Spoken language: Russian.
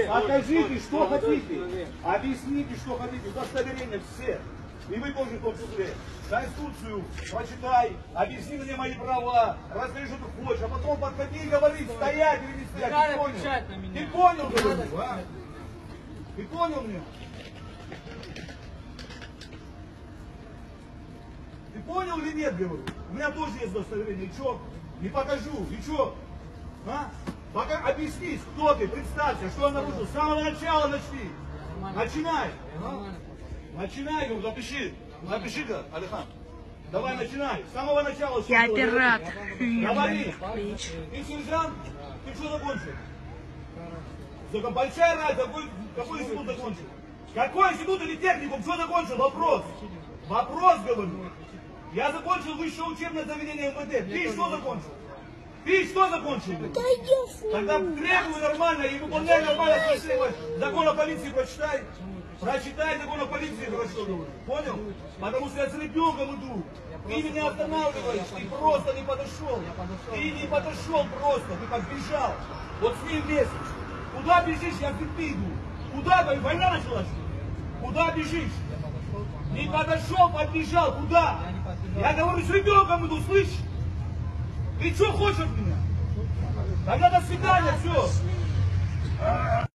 Покажите, что хотите. Объясните, что хотите. Удостоверение все. И вы тоже в том числе. Конституцию прочитай, объясни мне мои права, расскажи, что ты хочешь, а потом подходи и говори, стоять или не стоять. Ты понял? Ты понял, говорю? Ты понял меня? Ты понял или нет, говорю? У меня тоже есть удостоверение. И что? Не покажу. И что? А? Пока объяснись, кто ты, представься, что я нарушил. С самого начала начни. Начинай. Начинай, ну, запиши. Напиши-ка, Алихан. Давай, начинай. С самого начала. Я оператор. Говори. Ты сержант? Ты что закончил? Только большая разница, какой институт закончил? Какой институт или техникум? Что закончил? Вопрос. Вопрос, говорю. Я закончил высшее учебное заведение МВД. Ты что закончил? Ты что закончил? Тогда требуй нормально и выполняй нормально. Закон о полиции прочитай. Прочитай закон о полиции, хорошо. Понял? Потому что я с ребенком иду. Ты меня останавливаешь. Ты просто не подошел. Ты не подошел просто. Ты подбежал. Вот с ним вместе. Куда бежишь? Я в цепи иду. Куда? Война началась? Куда бежишь? Не подошел, подбежал. Куда? Я говорю, с ребенком иду, слышишь? Ты что хочешь от меня? Тогда до свидания, все.